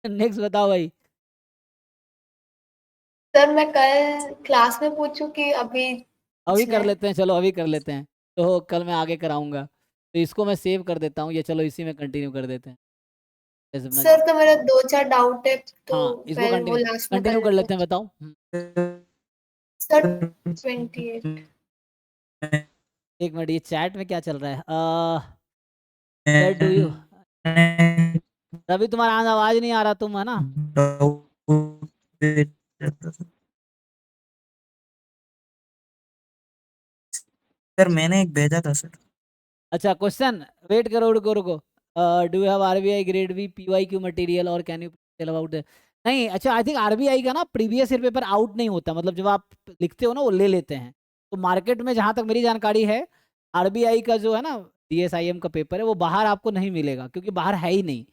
Next बताओ भाई। Sir मैं कल क्लास में पूछूं कि अभी अभी कर पूछना है? लेते हैं, चलो अभी कर लेते हैं। तो कल मैं आगे कराऊंगा, तो इसको मैं सेव कर देता हूँ, ये चलो इसी में कंटिन्यू कर देते हैं। जैसे अपना सर तो मेरा दो चार डाउट है, तो हाँ, इसको फिर वो कंटिन्यू लास्ट में कर कंटिन्यू कर लेते लेते हैं, हैं। बताओ। सर 28। एक मिनट, ये चैट में क्या चल रहा है? वेयर डू यू, तभी तुम्हारा आवाज नहीं आ रहा, तुम है ना। सर मैंने एक भेजा था सर। अच्छा, क्वेश्चन, वेट करो, रुको रुको। Do you have RBI grade B PYQ material और कैन यू टेल अबाउट, नहीं, अच्छा, आई थिंक आरबीआई का ना प्रीवियस ईयर पेपर आउट नहीं होता, मतलब जब आप लिखते हो ना वो ले लेते हैं। तो मार्केट में जहां तक मेरी जानकारी है, आरबीआई का जो है ना डीएसआईएम का पेपर है, वो बाहर आपको नहीं मिलेगा, क्योंकि बाहर है ही नहीं।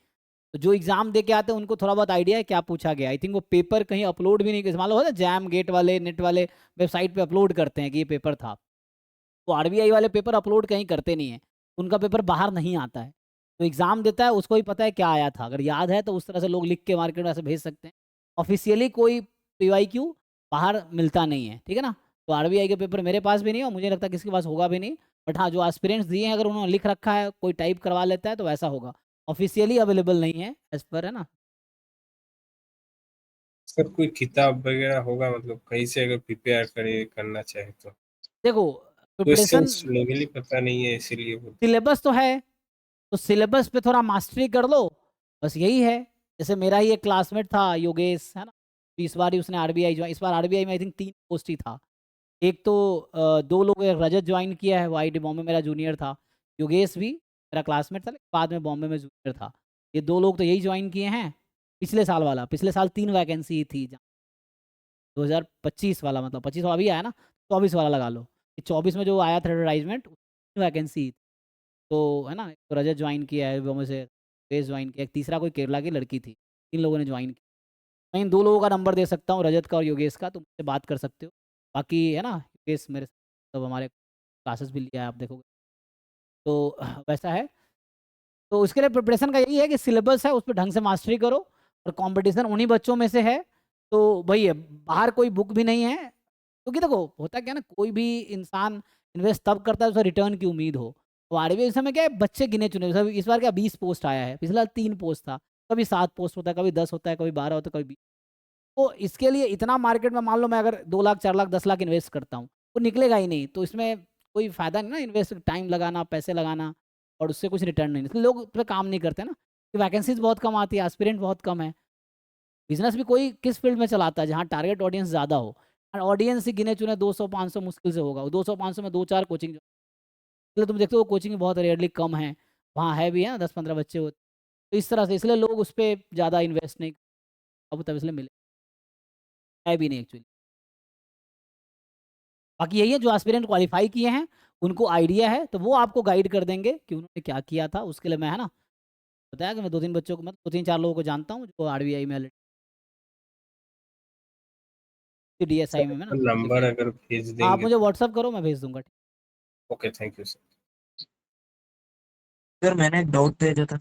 तो जो एग्जाम दे के आते हैं उनको थोड़ा बहुत आइडिया है क्या पूछा गया। आई थिंक वो पेपर कहीं अपलोड भी नहीं कर, मान लो होता जैम गेट वाले नेट वाले वेबसाइट पे अपलोड करते हैं कि ये पेपर था। तो आरबीआई वाले पेपर अपलोड कहीं करते नहीं है, उनका पेपर बाहर नहीं आता है। तो एग्जाम देता है उसको ही पता है क्या आया था, अगर याद है तो उस तरह से लोग लिख के मार्केट में ऐसे भेज सकते हैं। ऑफिशियली कोई पीवाईक्यू बाहर मिलता नहीं है, ठीक है ना। तो आरबीआई के पेपर मेरे पास भी नहीं है और मुझे नहीं लगता किसी के पास होगा भी नहीं। बट हाँ, जो एस्पिरेंट्स दिए हैं अगर उन्होंने लिख रखा है, कोई टाइप करवा लेता है तो वैसा होगा। ऑफिशियली अवेलेबल नहीं है एज पर, है ना। सर कोई किताब वगैरह होगा, मतलब कहीं से अगर प्रिपेयर करे करना चाहे तो? देखो, प्रिपरेशन, क्वेश्चंस लेवल ही पता नहीं है, इसीलिए सिलेबस तो है, तो सिलेबस पे थोड़ा मास्टरी कर लो, बस यही है। जैसे मेरा ही एक क्लासमेट था योगेश, है ना। तो इस बार ही उसने आरबीआई ज्वाइन, इस बार आरबीआई में आई थिंक 3 पोस्ट ही था। एक तो 2 लोग, एक रजत ज्वाइन किया है, वो आईटी बॉम्बे मेरा जूनियर था। योगेश भी मेरा क्लासमेट था, लेकिन बाद में बॉम्बे में जूनियर था। ये 2 लोग तो यही ज्वाइन किए हैं। पिछले साल वाला, पिछले साल 3 वैकेंसी थी, 2025 वाला, मतलब 25 वाला अभी आया ना, 24 वाला लगा लो। 24 में जो आया था एडवर्टाइजमेंट, वैकेंसी। तो है ना, तो रजत ज्वाइन किया है बॉम्बे से, योगेश ज्वाइन किया, एक तीसरा कोई केरला की लड़की थी, 3 लोगों ने ज्वाइन किया। मैं इन 2 लोगों का नंबर दे सकता हूँ, रजत का और योगेश का, तुम मुझसे बात कर सकते हो। बाकी है ना, योगेश मेरे सब हमारे क्लासेस भी लिया है, आप देखोगे तो वैसा है। तो उसके लिए प्रिपरेशन का यही है कि सिलेबस है उस पर ढंग से मास्टरी करो, और कंपटीशन उन्हीं बच्चों में से है। तो वही है, बाहर कोई बुक भी नहीं है, क्योंकि देखो होता क्या है ना, कोई भी इंसान इन्वेस्ट तब करता है उसे रिटर्न की उम्मीद हो। तो आरबीआई इस समय क्या है, बच्चे गिने चुने, सब इस बार क्या 20 पोस्ट आया है, पिछला 3 पोस्ट था। कभी 7 पोस्ट होता है, कभी 10 होता है, कभी 12 होता है, कभी 20। तो इसके लिए इतना मार्केट में, मान लो मैं अगर 2 लाख 4 लाख 10 लाख इन्वेस्ट करता हूँ, वो निकलेगा ही नहीं, तो इसमें कोई फायदा नहीं ना, इन्वेस्ट टाइम लगाना, पैसे लगाना, और उससे कुछ रिटर्न नहीं, इसलिए लोग उस पर काम नहीं करते ना, कि वैकेंसीज बहुत कम आती है, एस्पिरेंट बहुत कम है। बिजनेस भी कोई किस फील्ड में चलाता है जहाँ टारगेट ऑडियंस ज़्यादा हो, और ऑडियंस ही गिने चुने 200-500 मुश्किल से होगा, 200-500 में 2-4 कोचिंग, इसलिए तुम देखते हो कोचिंग बहुत रेयरली कम है, वहाँ है भी है ना 10-15 बच्चे होते। तो इस तरह से, इसलिए लोग उस पर ज़्यादा इन्वेस्ट नहीं, अब तब इसलिए मिले है भी नहीं एक्चुअली। बाकी यही है, जो एस्पिरेंट क्वालिफाई किए हैं उनको आइडिया है, तो वो आपको गाइड कर देंगे कि उन्होंने क्या किया था। उसके लिए मैं, है ना, बताया कि मैं 2-3 बच्चों को, मतलब 2-3-4 लोगों को जानता हूँ जो आरबीआई में डीएसआई में, है ना, नंबर क्वालिफाई। अगर भेज आप देंगे मुझे तो? व्हाट्सअप करो, मैं भेज दूंगा। Okay, thank you sir. Sir मैंने एक डाउट भेजा था।